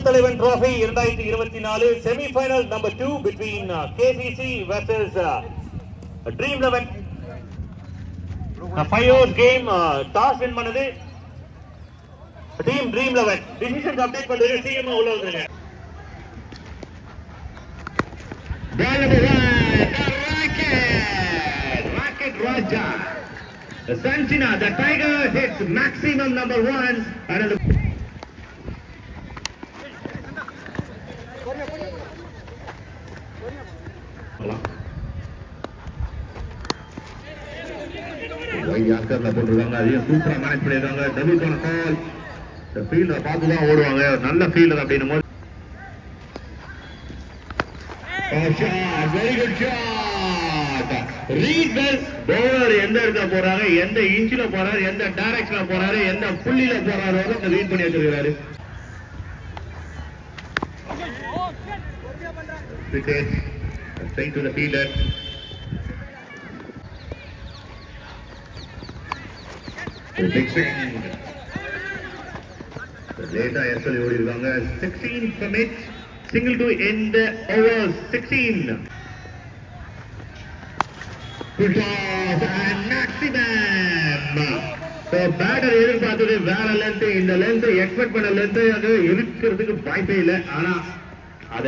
Talivan Trophy 2024 semi-final number 2 between KCC versus Dream 11. 5 overs game toss win பண்ணது team Dream 11. Decision update பண்றது சீக்கிரமா உள்ள வந்துருங்க. Ball number 1, Rocket Raja. The Sanchina, the Tiger hits maximum number 1 and the யாக்கர்ல போட்டுருக்காங்க. அதையும் சூப்பரா manage பண்ணிருக்காங்க. Double கான கால். இந்த ஃபீல்டரை பார்த்து தான் ஓடுவாங்க. நல்ல ஃபீல்டர் அப்படின்னும் போது very good shot. Read well. Bowler எந்த இடத்துல போறாரு, எந்த இன்ச்சில போறாரு, எந்த டைரக்ஷன்ல போறாரு, எந்த புள்ளியில போறாரு அதை ரீட் பண்ணி வச்சிருக்காரு. Wicket straight to the fielder. Big swing. Data SL ஓடி இருக்காங்க. 16 from it. Single to end over 16. Good toss and maximum. So batter எதிர்பார்த்தது வேற லென்த். இந்த லென்த் எக்ஸ்பெக்ட் பண்ண லென்த் அது இருக்கிறதுக்கு வாய்ப்பே இல்லை. ஆனா அத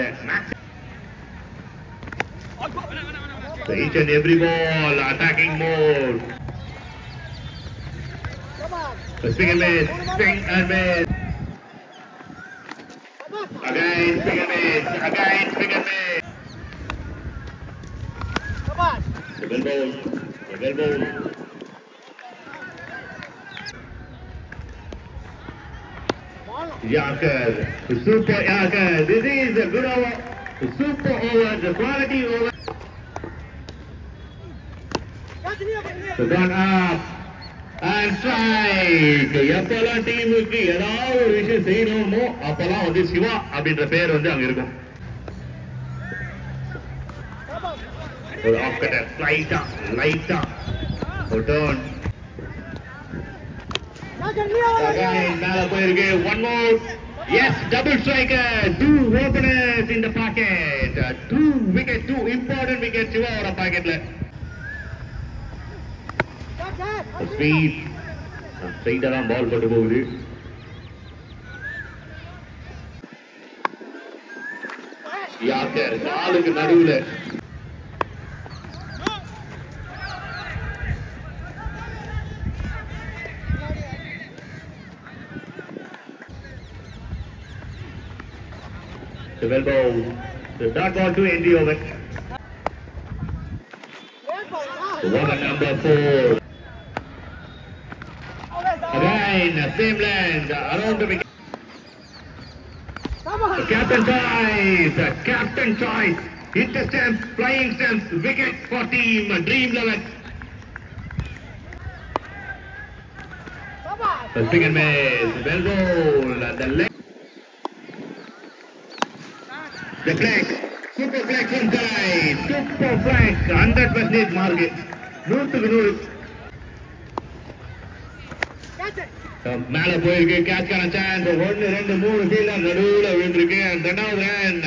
so each and every ball attacking mode. Swing and miss, swing and miss. Again swing and miss, again swing and miss. The bell bowl, the bell bowl. Yarker, super Yarker. This is a good over, super over, the quality over. So gone up and strike. எப்பெல்லாம் டீமுக்கு ஏதாவது ஒரு விஷயம் செய்யணுமோ அப்பெல்லாம் வந்து சிவா அப்படின்ற பேர் வந்து அங்க இருக்கும். ஒரு ஆஃப் கட்டர் லைட்டா ஒரு டர்ன் மேல போயிருக்கு. One more. Yes, double striker. 2 openers in the pocket. 2 wicket, 2 important wickets சிவாவோட பாக்கெட்ல. ஸ்பீட் ஸ்ட்ரைட்டா தான் பால் போட்டு போகுது. யாக்கர் காலுக்கு நடுவுல. The well bowl. The dot ball to end the over. Over number 4. Again, same length, around the wicket. The captain choice, hit the stumps, flying stumps, wicket for team Dream 11. The swing and miss, well goal, the leg. The flag, super flag from side, super flag, 100% mark. 100. மேல போயிருக்கு. கேட்ச்கான chance. 1 2 3 fielder நடுவுல விழுந்திருக்கு. இரண்டாவது run.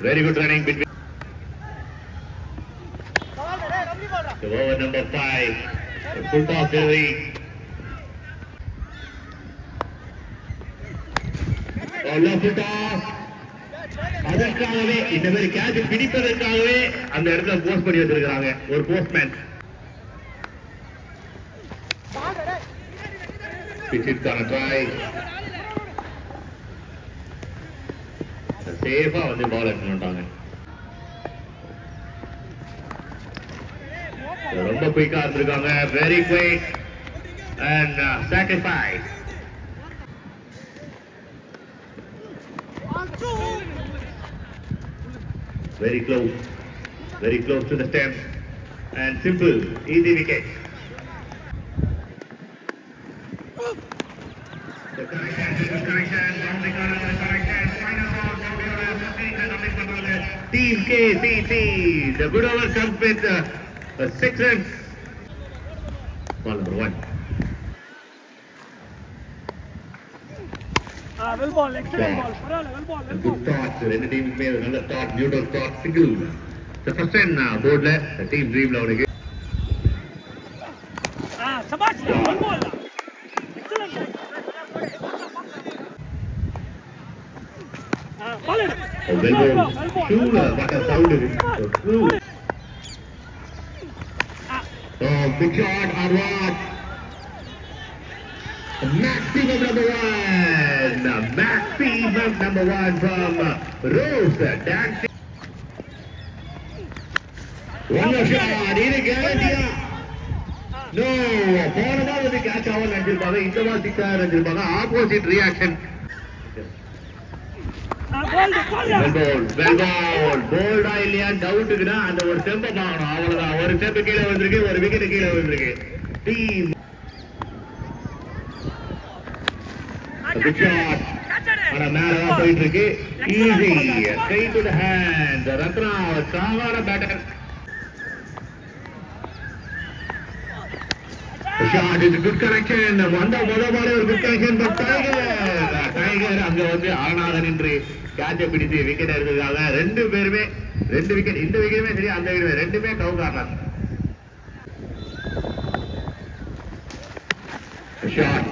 Very good running between. Over number 5. Full toss delivery. Full toss. அதற்காகவே இந்த மாதிரி catch பிடிப்பதற்காகவே அந்த இடத்துல போஸ்ட் பண்ணி வச்சிருக்காங்க ஒரு போஸ்ட்மேன். பிச்சிற்கான ட்ரை. சேஃபா வந்து பால் எடுத்து வந்துட்டாங்க. ரொம்ப குயிக்கா இருந்திருக்காங்க. Very quick and sacrifice. Very close to the stump and simple, easy wicket. The correction, final ball, Team KCC, the good over comes with 6 runs. Ball number 1. Well ball, excellent ball. Well ball. Good thoughts. ரெண்டு டீமுக்குமே ஒரு நல்ல thought, neutral thought, single. The first time boardல the team dreamல அவனுக்கு. சபாஷ். Well ball. Excellent. Ball it. Well ball. Sure, what a sound it is. True. Big shot, Arwad. Maximum number one from Rose dancing. One more shot, இது கேரண்டியா? No, போனதா வந்து catch ஆகும் நினைச்சிருப்பாங்க, இந்த மாதிரி சிக்ஸா நினைச்சிருப்பாங்க. Opposite reaction. போல்டா இல்லையா டவுட்டுக்குன்னா அந்த ஒரு ஸ்டெம்பை பார்க்கணும், அவ்வளவுதான். ஒரு ஸ்டெம்பு கீழே வந்திருக்கு, ஒரு விக்கெட் கீழே வந்திருக்கு. Team good shot. ஆனா மேலதான் போயிட்டு இருக்கு. Easy, straight to the hand. Ratna சாவான batter. Shot is a good connection. வந்த முதல் ஒரு good connection. But டைகர் அங்க வந்து ஆனாதன் என்று கேட்சை பிடித்து விக்கெட் எடுத்ததுக்காக ரெண்டு விக்கெட், இந்த விக்கெட்டுமே சரி அந்த விக்கெட் ரெண்டுமே கவுக்காரலாம். Shot.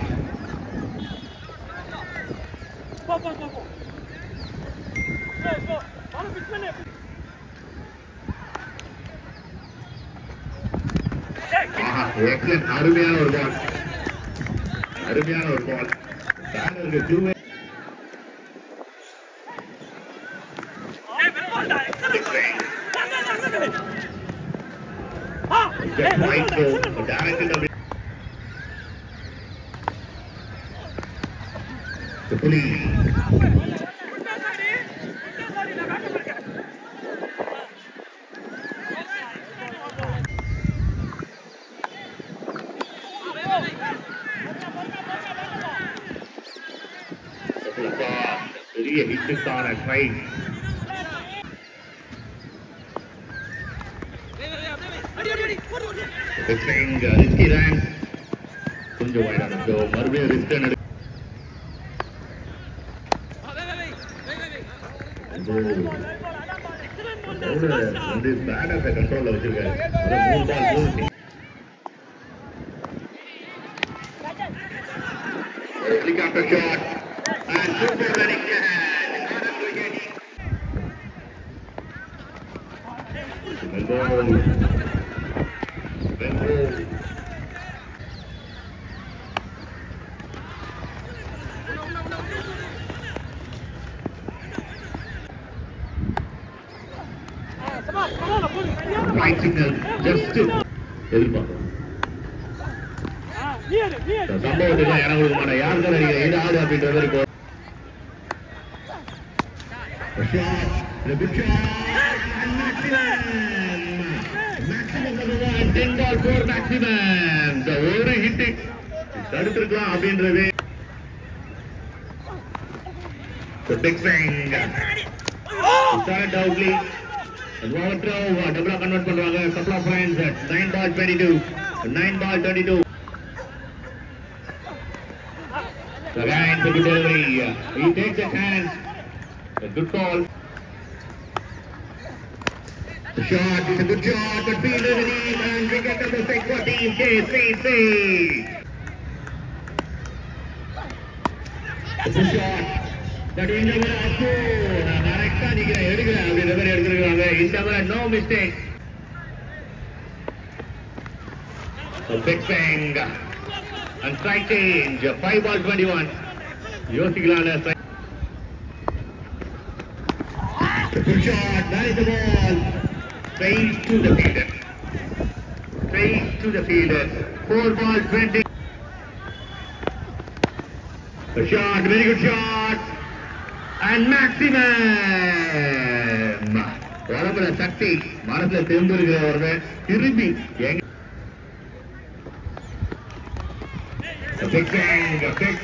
Excellent. அருமையான ஒரு பால். பேனருக்கு டூவே. Just right throw. Directed away. The police. He hits on a train. The train risky ran. கொஞ்சம் wide ஆன so மறுபடியும் ரிஸ்க் எடு. வந்து பேட் ஆஃப் கண்ட்ரோல்ல வச்சிருக்காரு. அது மூணு பால் மூணு. Helicopter shot. And super running hand. Right signal, just எதிர்பார்க்கணும். சம்பவத்துக்கு இடம் கொடுக்க மாட்டேன். யாருக்கு நினைக்கிறேன் இது ஆடு அப்படின்றது இருக்கும். ஒரு ஹிட் தடுத்திருக்கலாம் அப்படின்றது. Big swing. Start outly. டபுளா கன்வெர்ட் பண்றாங்க. couple of runs at 9 ball 22. Again, the good delivery. He takes a chance. A good call. The shot is a good shot, but fielder is in and wicket number 6 for team KCC. It's a shot. That in the middle, correct எடுக்கிறாங்க. இந்த மாதிரி no mistake. A big swing. And strike change, 5 ball 21. யோசிக்கலாம். Good shot, that is the ball. Straight to the fielder. 4 ball 20. The shot, very good shot. And maximum. உடம்புல சக்தி மனசுல திரும்பி இருக்கிறவர்கள் திரும்பி a big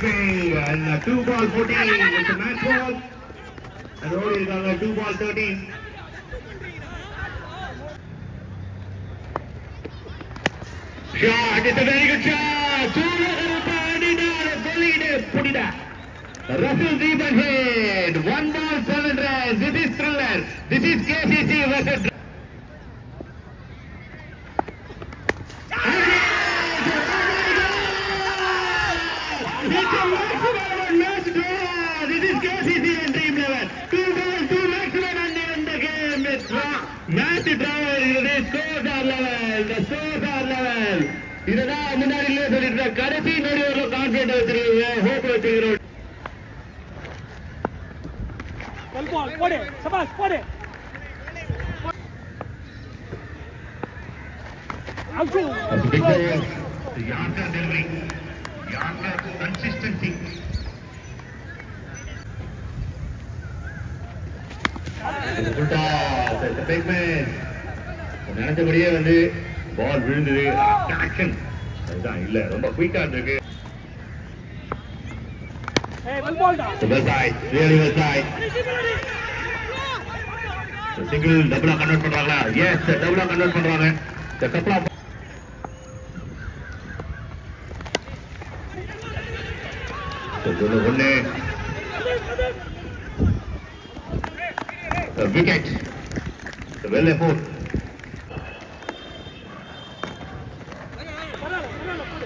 swing, and 2 ball 14, it's a match ball, and only is 2 ball 13. Shot, it's a very good shot. Put it up. Russell deep ahead. 1 ball, 7 runs. This is thriller. This is KCC versus. It's a maximum match draw. This is KCC and Dream 11. 2 balls, 2 maximum and in the game. It's draw. Match draw. The scores are level. The scores are level. இதுதான் முன்னாடியே சொல்லிட்டு கடைசி நொடி ஒரு confident வச்சிருக்கீங்க, hope வச்சிருக்கிறோம். Well ball, போடு சபாஷ் போடு. Out. Yanka delivery. Yanka consistency. The big man. நினைச்சபடியே வந்து பால் விழுந்தது. ஆக்ஷன் அதுதான் இல்ல, ரொம்ப குயிக்கா இருக்கு. Hey, well ball da. Well side, really well side. Single double convert பண்றாங்களா? Yes, double convert பண்றாங்க. The couple of ஒண்ணு wicket. Well effort.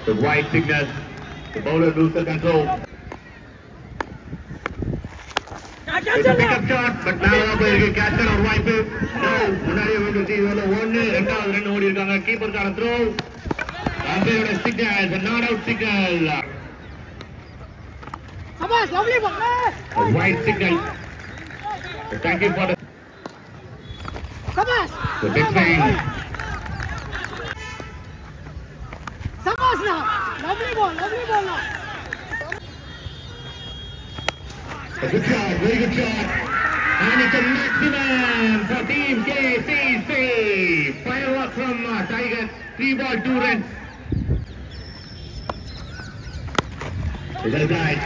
The white signal. The bowler loses control. It's a pickup shot, but now catcher or wipe. No, முன்னாடியே வந்து இதுல ஒன்னு ரெண்டாவது run ஓடி இருக்காங்க. கீப்பருக்கான த்ரோ. அம்பையோட சிக்னல், நாட் அவுட் சிக்னல். சபாஷ் lovely ball. White signal. Thank you for the சபாஷ். the big swing. சபாஷ் na. Lovely ball na. A good shot, very good shot. And it's a maximum for Team KCC. Firework from Tiger. 3 ball, 2 runs.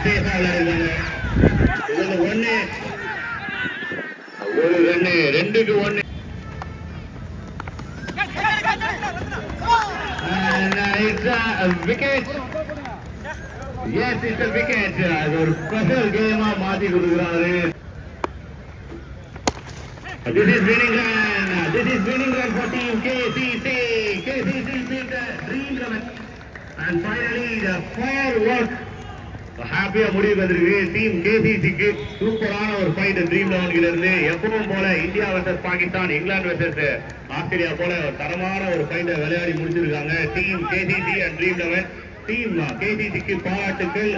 Safe ஒன்னு ஒரு run, 2க்கு 1. And it's a wicket. Yes, it's a wicket. அது ஒரு special கேமா மாத்தி கொடுக்குறாரு. This is winning run. This is winning run for Team KCC. KCC beat the Dream 11. And finally the firework. ஹாப்பியா முடிவு வந்திருக்கு. டீம் கேசிசிக்கு சூப்பரான ஒரு ஃபைட் ட்ரீம் 11 கிட்ட இருந்து. எப்பவும் போல India versus Pakistan, England versus Australia போல ஒரு தரமான ஒரு ஃபைட்டை விளையாடி முடிச்சிருக்காங்க team KCC and dream 11. Team கேசிசிக்கு பாராட்டுக்கள்.